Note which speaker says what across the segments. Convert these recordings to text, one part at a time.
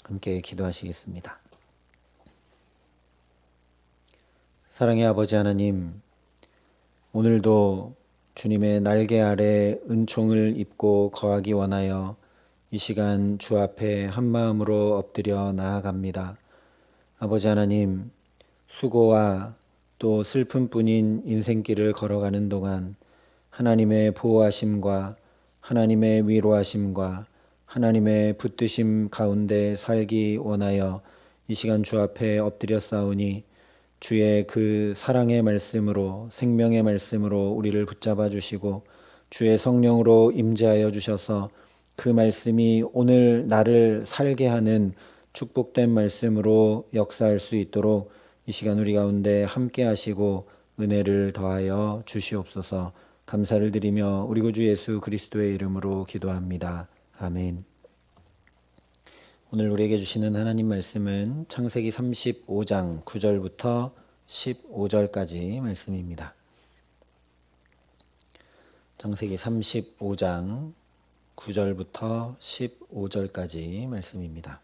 Speaker 1: 함께 기도하시겠습니다. 사랑의 아버지 하나님, 오늘도 주님의 날개 아래 은총을 입고 거하기 원하여 이 시간 주 앞에 한마음으로 엎드려 나아갑니다. 아버지 하나님, 수고와 또 슬픔뿐인 인생길을 걸어가는 동안 하나님의 보호하심과 하나님의 위로하심과 하나님의 붙드심 가운데 살기 원하여 이 시간 주 앞에 엎드려 싸우니 주의 그 사랑의 말씀으로 생명의 말씀으로 우리를 붙잡아 주시고 주의 성령으로 임재하여 주셔서 그 말씀이 오늘 나를 살게 하는 축복된 말씀으로 역사할 수 있도록 이 시간 우리 가운데 함께 하시고 은혜를 더하여 주시옵소서. 감사를 드리며 우리 구주 예수 그리스도의 이름으로 기도합니다. 아멘. 오늘 우리에게 주시는 하나님 말씀은 창세기 35장 9절부터 15절까지 말씀입니다. 창세기 35장 9절부터 15절까지 말씀입니다.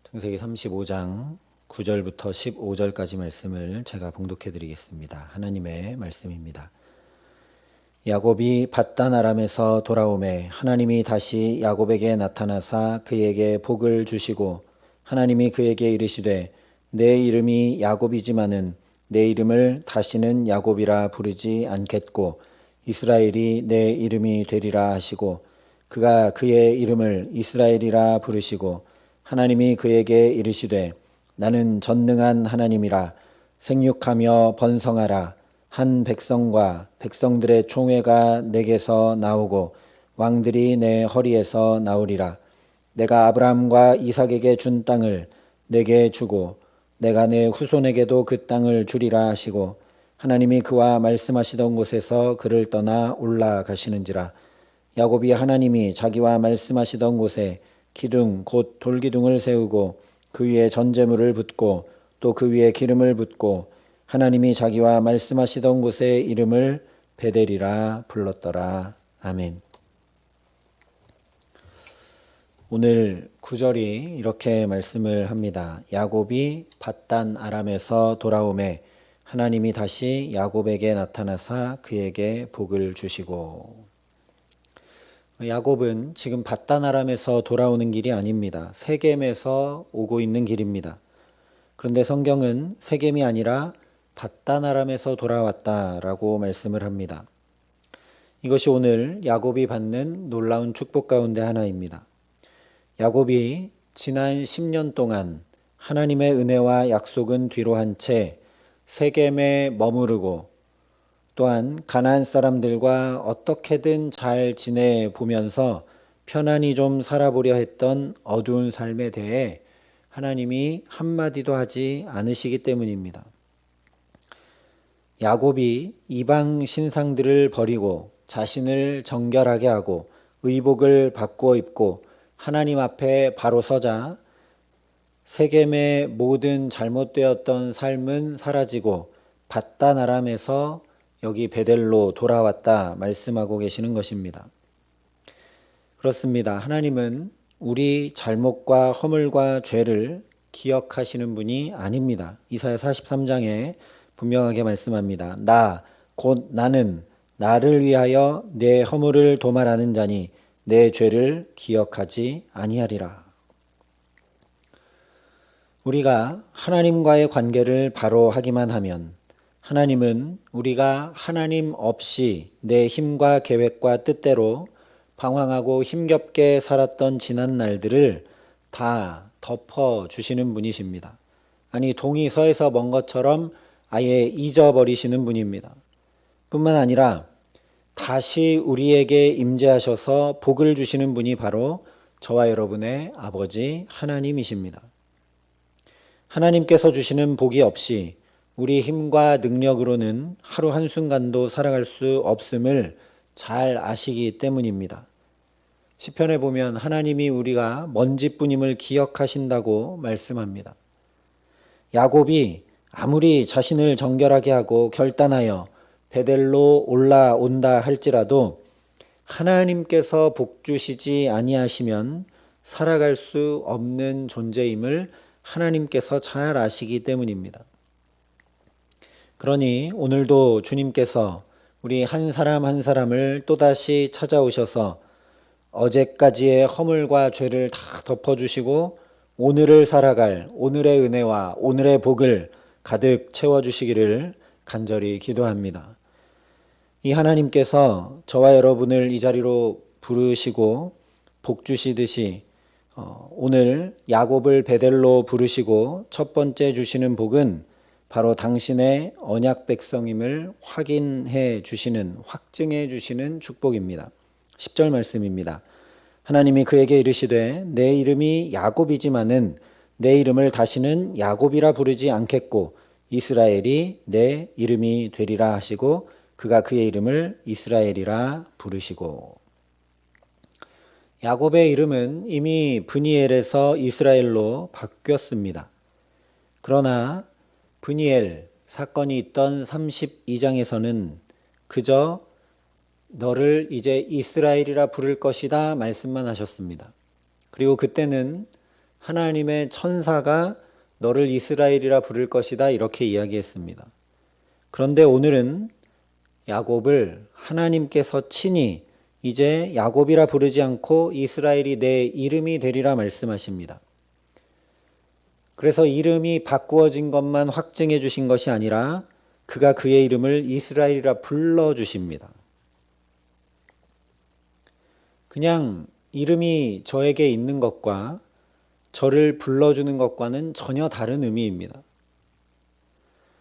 Speaker 1: 창세기 35장 9절부터 15절까지 말씀을 제가 봉독해 드리겠습니다. 하나님의 말씀입니다. 야곱이 밧단 아람에서 돌아오매 하나님이 다시 야곱에게 나타나사 그에게 복을 주시고 하나님이 그에게 이르시되 내 이름이 야곱이지만은 내 이름을 다시는 야곱이라 부르지 않겠고 이스라엘이 내 이름이 되리라 하시고 그가 그의 이름을 이스라엘이라 부르시고 하나님이 그에게 이르시되 나는 전능한 하나님이라 생육하며 번성하라 한 백성과 백성들의 총회가 내게서 나오고 왕들이 내 허리에서 나오리라. 내가 아브라함과 이삭에게 준 땅을 내게 주고 내가 내 후손에게도 그 땅을 주리라 하시고 하나님이 그와 말씀하시던 곳에서 그를 떠나 올라가시는지라. 야곱이 하나님이 자기와 말씀하시던 곳에 기둥 곧 돌기둥을 세우고 그 위에 전제물을 붓고 또 그 위에 기름을 붓고 하나님이 자기와 말씀하시던 곳의 이름을 베델이라 불렀더라. 아멘. 오늘 9절이 이렇게 말씀을 합니다. 야곱이 밧단 아람에서 돌아오매 하나님이 다시 야곱에게 나타나사 그에게 복을 주시고. 야곱은 지금 밧단 아람에서 돌아오는 길이 아닙니다. 세겜에서 오고 있는 길입니다. 그런데 성경은 세겜이 아니라 밧단 아람에서 돌아왔다라고 말씀을 합니다. 이것이 오늘 야곱이 받는 놀라운 축복 가운데 하나입니다. 야곱이 지난 10년 동안 하나님의 은혜와 약속은 뒤로 한 채 세겜에 머무르고 또한 가나안 사람들과 어떻게든 잘 지내보면서 편안히 좀 살아보려 했던 어두운 삶에 대해 하나님이 한마디도 하지 않으시기 때문입니다. 야곱이 이방 신상들을 버리고 자신을 정결하게 하고 의복을 바꾸어 입고 하나님 앞에 바로 서자 세겜의 모든 잘못되었던 삶은 사라지고 밧단 아람에서 여기 베델로 돌아왔다 말씀하고 계시는 것입니다. 그렇습니다. 하나님은 우리 잘못과 허물과 죄를 기억하시는 분이 아닙니다. 이사야 43장에 분명하게 말씀합니다. 나 곧 나는 나를 위하여 내 허물을 도말하는 자니 내 죄를 기억하지 아니하리라. 우리가 하나님과의 관계를 바로 하기만 하면 하나님은 우리가 하나님 없이 내 힘과 계획과 뜻대로 방황하고 힘겹게 살았던 지난 날들을 다 덮어주시는 분이십니다. 아니 동이 서에서 먼 것처럼 아예 잊어버리시는 분입니다. 뿐만 아니라 다시 우리에게 임재하셔서 복을 주시는 분이 바로 저와 여러분의 아버지 하나님이십니다. 하나님께서 주시는 복이 없이 우리 힘과 능력으로는 하루 한순간도 살아갈 수 없음을 잘 아시기 때문입니다. 시편에 보면 하나님이 우리가 먼지뿐임을 기억하신다고 말씀합니다. 야곱이 아무리 자신을 정결하게 하고 결단하여 베델로 올라온다 할지라도 하나님께서 복 주시지 아니하시면 살아갈 수 없는 존재임을 하나님께서 잘 아시기 때문입니다. 그러니 오늘도 주님께서 우리 한 사람 한 사람을 또다시 찾아오셔서 어제까지의 허물과 죄를 다 덮어주시고 오늘을 살아갈 오늘의 은혜와 오늘의 복을 가득 채워주시기를 간절히 기도합니다. 이 하나님께서 저와 여러분을 이 자리로 부르시고 복 주시듯이 오늘 야곱을 베델로 부르시고 첫 번째 주시는 복은 바로 당신의 언약 백성임을 확인해 주시는, 확증해 주시는 축복입니다. 10절 말씀입니다. 하나님이 그에게 이르시되 내 이름이 야곱이지만은 내 이름을 다시는 야곱이라 부르지 않겠고 이스라엘이 내 이름이 되리라 하시고 그가 그의 이름을 이스라엘이라 부르시고. 야곱의 이름은 이미 브니엘에서 이스라엘로 바뀌었습니다. 그러나 브니엘 사건이 있던 32장에서는 그저 너를 이제 이스라엘이라 부를 것이다 말씀만 하셨습니다. 그리고 그때는 하나님의 천사가 너를 이스라엘이라 부를 것이다 이렇게 이야기했습니다. 그런데 오늘은 야곱을 하나님께서 친히 이제 야곱이라 부르지 않고 이스라엘이 내 이름이 되리라 말씀하십니다. 그래서 이름이 바꾸어진 것만 확증해 주신 것이 아니라 그가 그의 이름을 이스라엘이라 불러주십니다. 그냥 이름이 저에게 있는 것과 저를 불러주는 것과는 전혀 다른 의미입니다.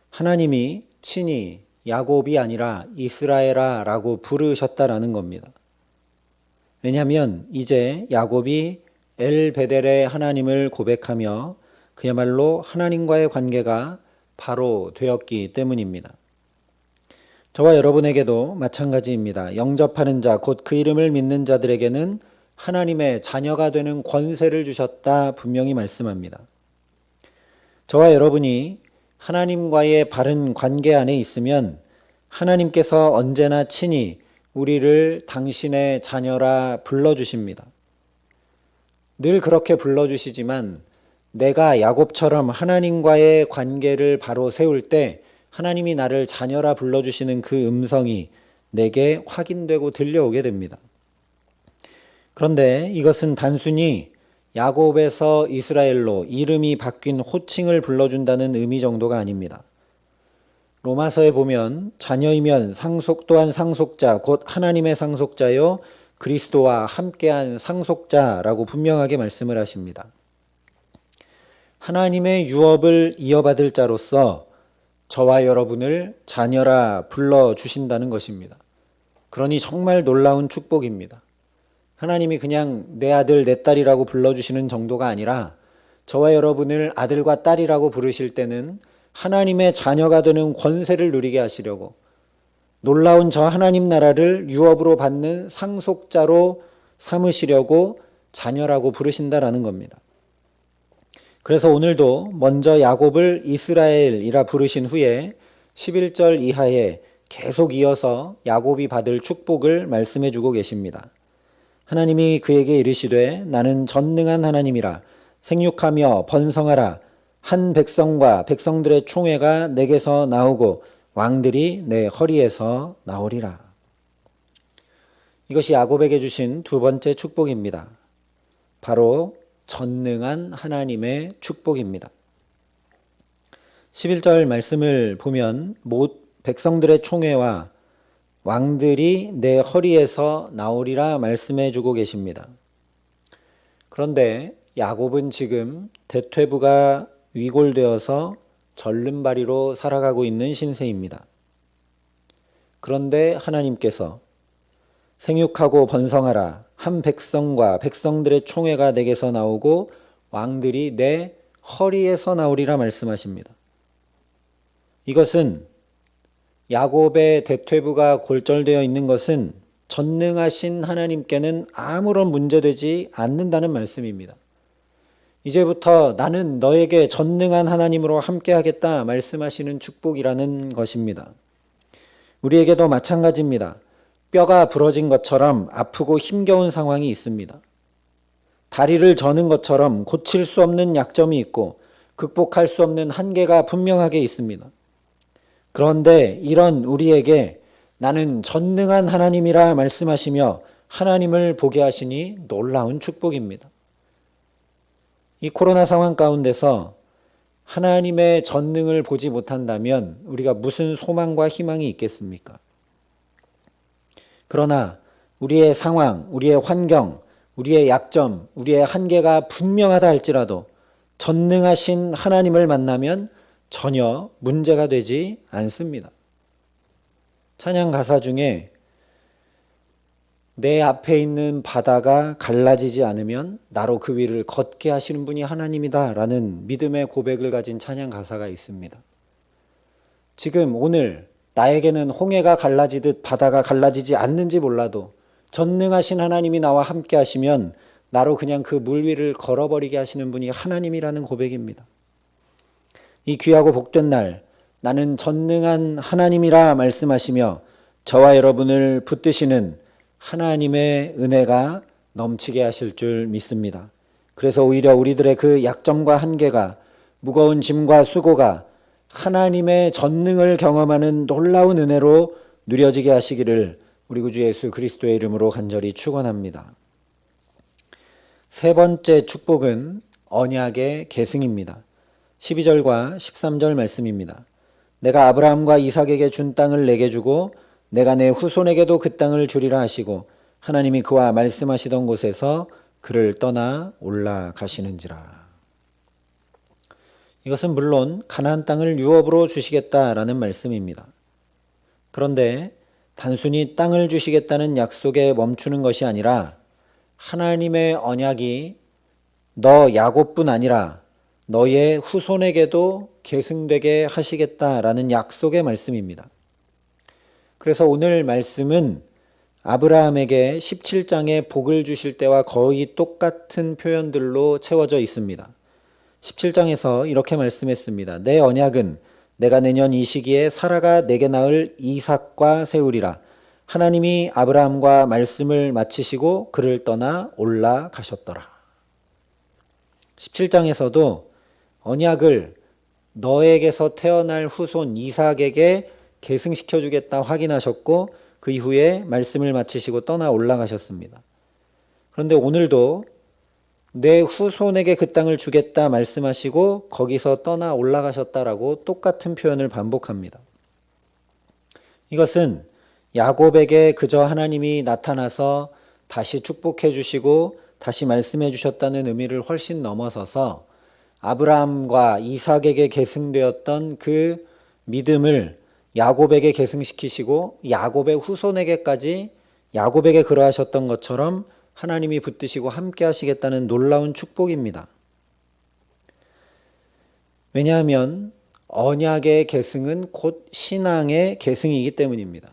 Speaker 1: 하나님이 친히 야곱이 아니라 이스라엘아 라고 부르셨다라는 겁니다. 왜냐하면 이제 야곱이 엘베델의 하나님을 고백하며 그야말로 하나님과의 관계가 바로 되었기 때문입니다. 저와 여러분에게도 마찬가지입니다. 영접하는 자, 곧 그 이름을 믿는 자들에게는 하나님의 자녀가 되는 권세를 주셨다 분명히 말씀합니다. 저와 여러분이 하나님과의 바른 관계 안에 있으면 하나님께서 언제나 친히 우리를 당신의 자녀라 불러주십니다. 늘 그렇게 불러주시지만 내가 야곱처럼 하나님과의 관계를 바로 세울 때 하나님이 나를 자녀라 불러주시는 그 음성이 내게 확인되고 들려오게 됩니다. 그런데 이것은 단순히 야곱에서 이스라엘로 이름이 바뀐 호칭을 불러준다는 의미 정도가 아닙니다. 로마서에 보면 자녀이면 또한 상속자, 곧 하나님의 상속자요 그리스도와 함께한 상속자라고 분명하게 말씀을 하십니다. 하나님의 유업을 이어받을 자로서 저와 여러분을 자녀라 불러주신다는 것입니다. 그러니 정말 놀라운 축복입니다. 하나님이 그냥 내 아들, 내 딸이라고 불러주시는 정도가 아니라 저와 여러분을 아들과 딸이라고 부르실 때는 하나님의 자녀가 되는 권세를 누리게 하시려고 놀라운 저 하나님 나라를 유업으로 받는 상속자로 삼으시려고 자녀라고 부르신다라는 겁니다. 그래서 오늘도 먼저 야곱을 이스라엘이라 부르신 후에 11절 이하에 계속 이어서 야곱이 받을 축복을 말씀해 주고 계십니다. 하나님이 그에게 이르시되 나는 전능한 하나님이라 생육하며 번성하라 한 백성과 백성들의 총회가 내게서 나오고 왕들이 내 허리에서 나오리라. 이것이 야곱에게 주신 두 번째 축복입니다. 바로 전능한 하나님의 축복입니다. 11절 말씀을 보면 백성들의 총회와 왕들이 내 허리에서 나오리라 말씀해 주고 계십니다. 그런데 야곱은 지금 대퇴부가 위골되어서 절름발이로 살아가고 있는 신세입니다. 그런데 하나님께서 생육하고 번성하라 한 백성과 백성들의 총회가 내게서 나오고 왕들이 내 허리에서 나오리라 말씀하십니다. 이것은 야곱의 대퇴부가 골절되어 있는 것은 전능하신 하나님께는 아무런 문제되지 않는다는 말씀입니다. 이제부터 나는 너에게 전능한 하나님으로 함께하겠다 말씀하시는 축복이라는 것입니다. 우리에게도 마찬가지입니다. 뼈가 부러진 것처럼 아프고 힘겨운 상황이 있습니다. 다리를 저는 것처럼 고칠 수 없는 약점이 있고 극복할 수 없는 한계가 분명하게 있습니다. 그런데 이런 우리에게 나는 전능한 하나님이라 말씀하시며 하나님을 보게 하시니 놀라운 축복입니다. 이 코로나 상황 가운데서 하나님의 전능을 보지 못한다면 우리가 무슨 소망과 희망이 있겠습니까? 그러나 우리의 상황, 우리의 환경, 우리의 약점, 우리의 한계가 분명하다 할지라도 전능하신 하나님을 만나면 전혀 문제가 되지 않습니다. 찬양 가사 중에 내 앞에 있는 바다가 갈라지지 않으면 나로 그 위를 걷게 하시는 분이 하나님이다 라는 믿음의 고백을 가진 찬양 가사가 있습니다. 지금 오늘 나에게는 홍해가 갈라지듯 바다가 갈라지지 않는지 몰라도 전능하신 하나님이 나와 함께 하시면 나로 그냥 그 물 위를 걸어버리게 하시는 분이 하나님이라는 고백입니다. 이 귀하고 복된 날 나는 전능한 하나님이라 말씀하시며 저와 여러분을 붙드시는 하나님의 은혜가 넘치게 하실 줄 믿습니다. 그래서 오히려 우리들의 그 약점과 한계가 무거운 짐과 수고가 하나님의 전능을 경험하는 놀라운 은혜로 누려지게 하시기를 우리 구주 예수 그리스도의 이름으로 간절히 축원합니다. 세 번째 축복은 언약의 계승입니다. 12절과 13절 말씀입니다. 내가 아브라함과 이삭에게 준 땅을 내게 주고 내가 내 후손에게도 그 땅을 주리라 하시고 하나님이 그와 말씀하시던 곳에서 그를 떠나 올라가시는지라. 이것은 물론 가나안 땅을 유업으로 주시겠다라는 말씀입니다. 그런데 단순히 땅을 주시겠다는 약속에 멈추는 것이 아니라 하나님의 언약이 너 야곱뿐 아니라 너의 후손에게도 계승되게 하시겠다라는 약속의 말씀입니다. 그래서 오늘 말씀은 아브라함에게 17장에 복을 주실 때와 거의 똑같은 표현들로 채워져 있습니다. 17장에서 이렇게 말씀했습니다. 내 언약은 내가 내년 이 시기에 사라가 내게 낳을 이삭과 세우리라. 하나님이 아브라함과 말씀을 마치시고 그를 떠나 올라가셨더라. 17장에서도 언약을 너에게서 태어날 후손 이삭에게 계승시켜 주겠다 확인하셨고 그 이후에 말씀을 마치시고 떠나 올라가셨습니다. 그런데 오늘도 내 후손에게 그 땅을 주겠다 말씀하시고 거기서 떠나 올라가셨다라고 똑같은 표현을 반복합니다. 이것은 야곱에게 그저 하나님이 나타나서 다시 축복해 주시고 다시 말씀해 주셨다는 의미를 훨씬 넘어서서 아브라함과 이삭에게 계승되었던 그 믿음을 야곱에게 계승시키시고 야곱의 후손에게까지 야곱에게 그러하셨던 것처럼 하나님이 붙드시고 함께 하시겠다는 놀라운 축복입니다. 왜냐하면 언약의 계승은 곧 신앙의 계승이기 때문입니다.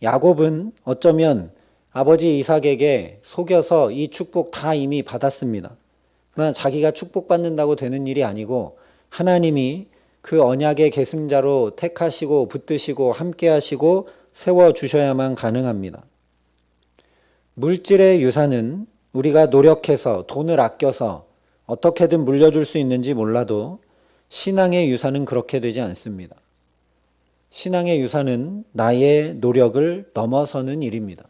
Speaker 1: 야곱은 어쩌면 아버지 이삭에게 속여서 이 축복 다 이미 받았습니다. 그러나 자기가 축복받는다고 되는 일이 아니고 하나님이 그 언약의 계승자로 택하시고 붙드시고 함께 하시고 세워주셔야만 가능합니다. 물질의 유산은 우리가 노력해서 돈을 아껴서 어떻게든 물려줄 수 있는지 몰라도 신앙의 유산은 그렇게 되지 않습니다. 신앙의 유산은 나의 노력을 넘어서는 일입니다.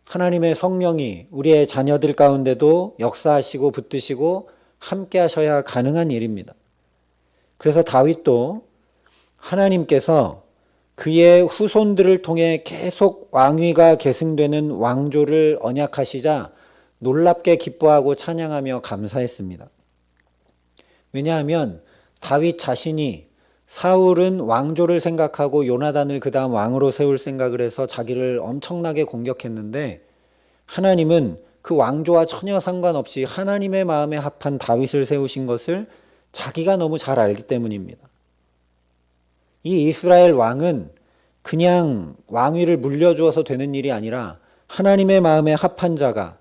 Speaker 1: 하나님의 성령이 우리의 자녀들 가운데도 역사하시고 붙드시고 함께 하셔야 가능한 일입니다. 그래서 다윗도 하나님께서 그의 후손들을 통해 계속 왕위가 계승되는 왕조를 언약하시자 놀랍게 기뻐하고 찬양하며 감사했습니다. 왜냐하면 다윗 자신이 사울은 왕조를 생각하고 요나단을 그 다음 왕으로 세울 생각을 해서 자기를 엄청나게 공격했는데 하나님은 그 왕조와 전혀 상관없이 하나님의 마음에 합한 다윗을 세우신 것을 자기가 너무 잘 알기 때문입니다. 이 이스라엘 왕은 그냥 왕위를 물려주어서 되는 일이 아니라 하나님의 마음에 합한 자가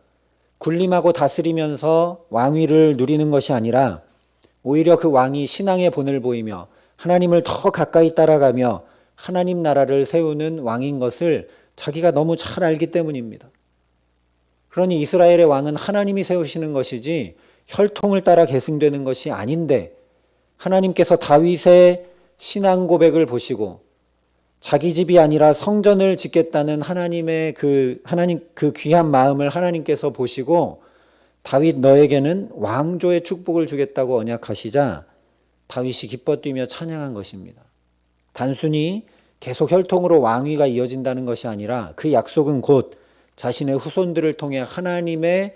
Speaker 1: 군림하고 다스리면서 왕위를 누리는 것이 아니라 오히려 그 왕이 신앙의 본을 보이며 하나님을 더 가까이 따라가며 하나님 나라를 세우는 왕인 것을 자기가 너무 잘 알기 때문입니다. 그러니 이스라엘의 왕은 하나님이 세우시는 것이지 혈통을 따라 계승되는 것이 아닌데, 하나님께서 다윗의 신앙 고백을 보시고 자기 집이 아니라 성전을 짓겠다는 하나님의 그 귀한 마음을 하나님께서 보시고 다윗 너에게는 왕조의 축복을 주겠다고 언약하시자 다윗이 기뻐 뛰며 찬양한 것입니다. 단순히 계속 혈통으로 왕위가 이어진다는 것이 아니라 그 약속은 곧 자신의 후손들을 통해 하나님의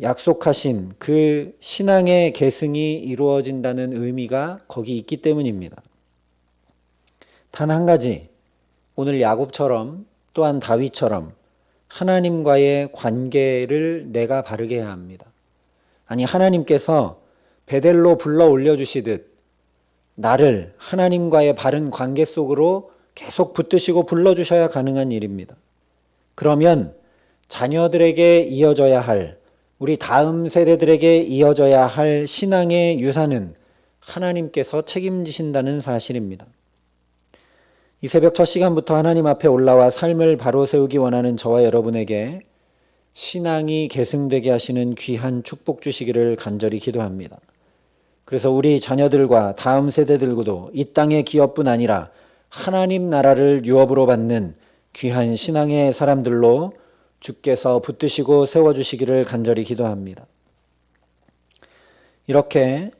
Speaker 1: 약속하신 그 신앙의 계승이 이루어진다는 의미가 거기 있기 때문입니다. 단 한 가지, 오늘 야곱처럼 또한 다윗처럼 하나님과의 관계를 내가 바르게 해야 합니다. 아니, 하나님께서 베델로 불러 올려주시듯 나를 하나님과의 바른 관계 속으로 계속 붙드시고 불러주셔야 가능한 일입니다. 그러면 자녀들에게 이어져야 할, 우리 다음 세대들에게 이어져야 할 신앙의 유산은 하나님께서 책임지신다는 사실입니다. 이 새벽 첫 시간부터 하나님 앞에 올라와 삶을 바로 세우기 원하는 저와 여러분에게 신앙이 계승되게 하시는 귀한 축복 주시기를 간절히 기도합니다. 그래서 우리 자녀들과 다음 세대들과도 이 땅의 기업뿐 아니라 하나님 나라를 유업으로 받는 귀한 신앙의 사람들로 주께서 붙드시고 세워주시기를 간절히 기도합니다. 이렇게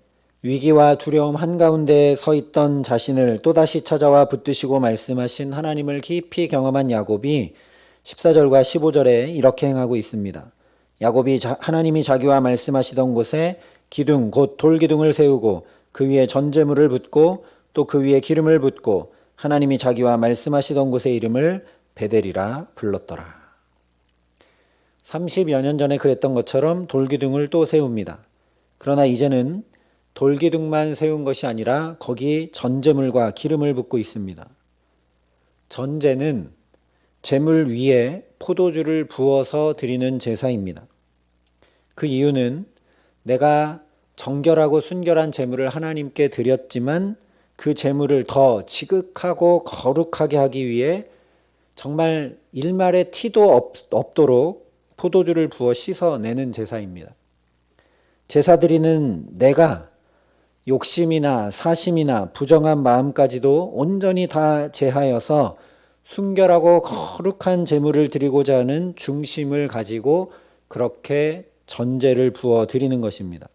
Speaker 1: 위기와 두려움 한가운데 서 있던 자신을 또다시 찾아와 붙드시고 말씀하신 하나님을 깊이 경험한 야곱이 14절과 15절에 이렇게 행하고 있습니다. 야곱이 하나님이 자기와 말씀하시던 곳에 기둥 곧 돌기둥을 세우고 그 위에 전제물을 붓고 또 그 위에 기름을 붓고 하나님이 자기와 말씀하시던 곳의 이름을 베델이라 불렀더라. 30여 년 전에 그랬던 것처럼 돌기둥을 또 세웁니다. 그러나 이제는 돌기둥만 세운 것이 아니라 거기 전제물과 기름을 붓고 있습니다. 전제는 제물 위에 포도주를 부어서 드리는 제사입니다. 그 이유는 내가 정결하고 순결한 제물을 하나님께 드렸지만 그 제물을 더 지극하고 거룩하게 하기 위해 정말 일말의 티도 없도록 포도주를 부어 씻어내는 제사입니다. 제사 드리는 내가 욕심이나 사심이나 부정한 마음까지도 온전히 다 제하여서 순결하고 거룩한 제물을 드리고자 하는 중심을 가지고 그렇게 전제를 부어 드리는 것입니다.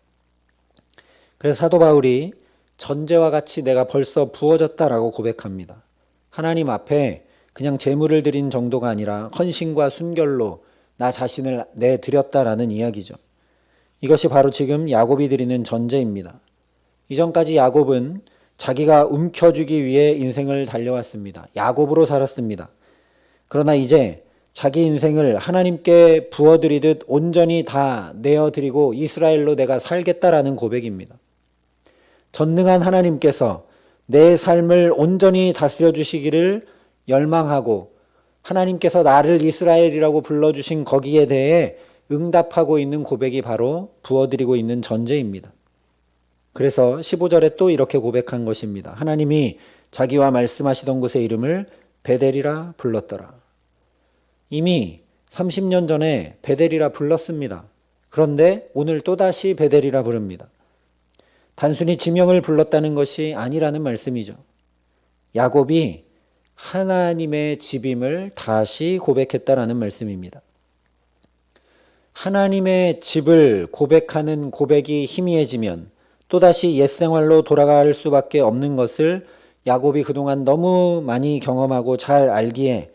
Speaker 1: 그래서 사도 바울이 전제와 같이 내가 벌써 부어졌다라고 고백합니다. 하나님 앞에 그냥 제물을 드린 정도가 아니라 헌신과 순결로 나 자신을 내드렸다라는 이야기죠. 이것이 바로 지금 야곱이 드리는 전제입니다. 이전까지 야곱은 자기가 움켜쥐기 위해 인생을 달려왔습니다. 야곱으로 살았습니다. 그러나 이제 자기 인생을 하나님께 부어드리듯 온전히 다 내어드리고 이스라엘로 내가 살겠다라는 고백입니다. 전능한 하나님께서 내 삶을 온전히 다스려 주시기를 열망하고 하나님께서 나를 이스라엘이라고 불러주신 거기에 대해 응답하고 있는 고백이 바로 부어드리고 있는 전제입니다. 그래서 15절에 또 이렇게 고백한 것입니다. 하나님이 자기와 말씀하시던 곳의 이름을 베델이라 불렀더라. 이미 30년 전에 베델이라 불렀습니다. 그런데 오늘 또다시 베델이라 부릅니다. 단순히 지명을 불렀다는 것이 아니라는 말씀이죠. 야곱이 하나님의 집임을 다시 고백했다라는 말씀입니다. 하나님의 집을 고백하는 고백이 희미해지면 또다시 옛 생활로 돌아갈 수밖에 없는 것을 야곱이 그동안 너무 많이 경험하고 잘 알기에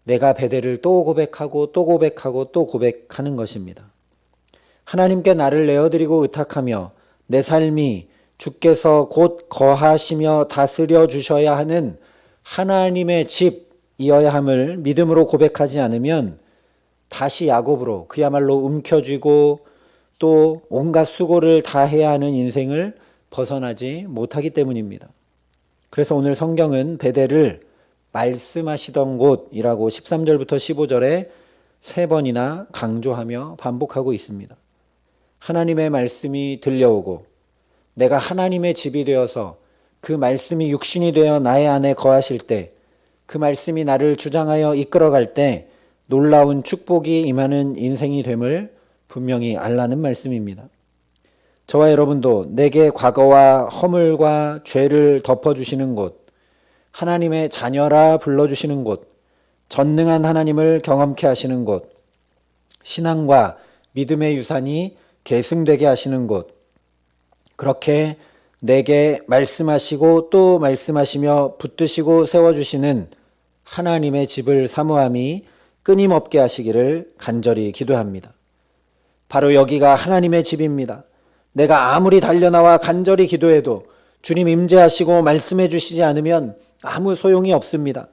Speaker 1: 내가 베델을 또 고백하고 또 고백하고 또 고백하는 것입니다. 하나님께 나를 내어드리고 의탁하며 내 삶이 주께서 곧 거하시며 다스려 주셔야 하는 하나님의 집이어야 함을 믿음으로 고백하지 않으면 다시 야곱으로 그야말로 움켜쥐고 또 온갖 수고를 다 해야 하는 인생을 벗어나지 못하기 때문입니다. 그래서 오늘 성경은 베델을 말씀하시던 곳이라고 13절부터 15절에 3번이나 강조하며 반복하고 있습니다. 하나님의 말씀이 들려오고 내가 하나님의 집이 되어서 그 말씀이 육신이 되어 나의 안에 거하실 때, 그 말씀이 나를 주장하여 이끌어갈 때 놀라운 축복이 임하는 인생이 됨을 분명히 알라는 말씀입니다. 저와 여러분도 내게 과거와 허물과 죄를 덮어주시는 곳, 하나님의 자녀라 불러주시는 곳, 전능한 하나님을 경험케 하시는 곳, 신앙과 믿음의 유산이 계승되게 하시는 곳, 그렇게 내게 말씀하시고 또 말씀하시며 붙드시고 세워주시는 하나님의 집을 사모함이 끊임없게 하시기를 간절히 기도합니다. 바로 여기가 하나님의 집입니다. 내가 아무리 달려나와 간절히 기도해도 주님 임재하시고 말씀해 주시지 않으면 아무 소용이 없습니다.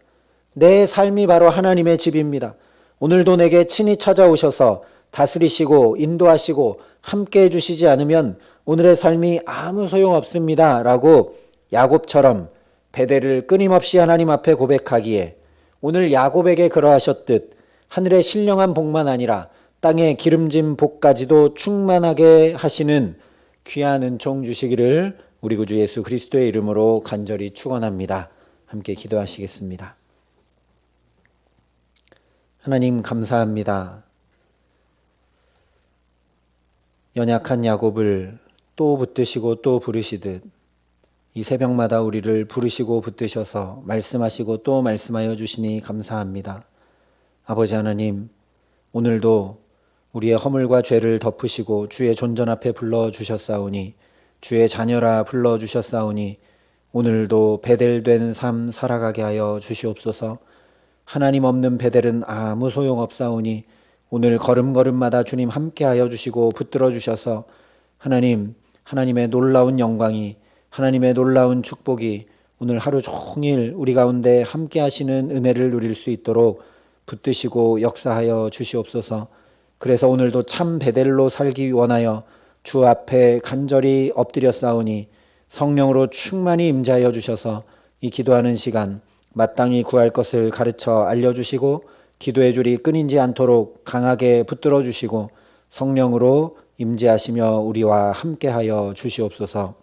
Speaker 1: 내 삶이 바로 하나님의 집입니다. 오늘도 내게 친히 찾아오셔서 다스리시고 인도하시고 함께 해주시지 않으면 오늘의 삶이 아무 소용없습니다 라고 야곱처럼 베델을 끊임없이 하나님 앞에 고백하기에 오늘 야곱에게 그러하셨듯 하늘의 신령한 복만 아니라 땅의 기름진 복까지도 충만하게 하시는 귀한 은총 주시기를 우리 구주 예수 그리스도의 이름으로 간절히 축원합니다. 함께 기도하시겠습니다. 하나님 감사합니다. 연약한 야곱을 또 붙드시고 또 부르시듯 이 새벽마다 우리를 부르시고 붙드셔서 말씀하시고 또 말씀하여 주시니 감사합니다. 아버지 하나님, 오늘도 우리의 허물과 죄를 덮으시고 주의 존전 앞에 불러주셨사오니 주의 자녀라 불러주셨사오니 오늘도 베델된 삶 살아가게 하여 주시옵소서. 하나님 없는 베델은 아무 소용없사오니 오늘 걸음걸음마다 주님 함께하여 주시고 붙들어 주셔서 하나님의 놀라운 영광이, 하나님의 놀라운 축복이 오늘 하루 종일 우리 가운데 함께하시는 은혜를 누릴 수 있도록 붙드시고 역사하여 주시옵소서. 그래서 오늘도 참 베델로 살기 원하여 주 앞에 간절히 엎드려 싸우니 성령으로 충만히 임재하여 주셔서 이 기도하는 시간 마땅히 구할 것을 가르쳐 알려주시고 기도의 줄이 끊이지 않도록 강하게 붙들어 주시고 성령으로 임재하시며 우리와 함께하여 주시옵소서.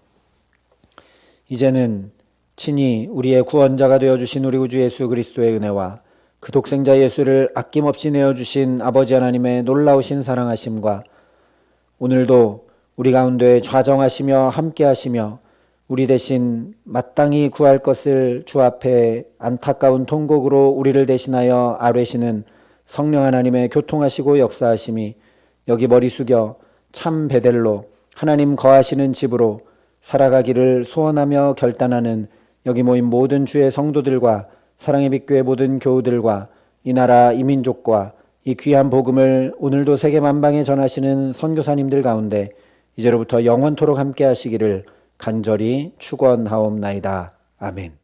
Speaker 1: 이제는 친히 우리의 구원자가 되어주신 우리 구주 예수 그리스도의 은혜와 그 독생자 예수를 아낌없이 내어주신 아버지 하나님의 놀라우신 사랑하심과 오늘도 우리 가운데 좌정하시며 함께하시며 우리 대신 마땅히 구할 것을 주 앞에 안타까운 통곡으로 우리를 대신하여 아뢰시는 성령 하나님의 교통하시고 역사하심이 여기 머리 숙여 참 베델로 하나님 거하시는 집으로 살아가기를 소원하며 결단하는 여기 모인 모든 주의 성도들과 사랑의 빛교회 모든 교우들과 이 나라 이 민족과 이 귀한 복음을 오늘도 세계 만방에 전하시는 선교사님들 가운데 이제로부터 영원토록 함께 하시기를 간절히 축원하옵나이다. 아멘.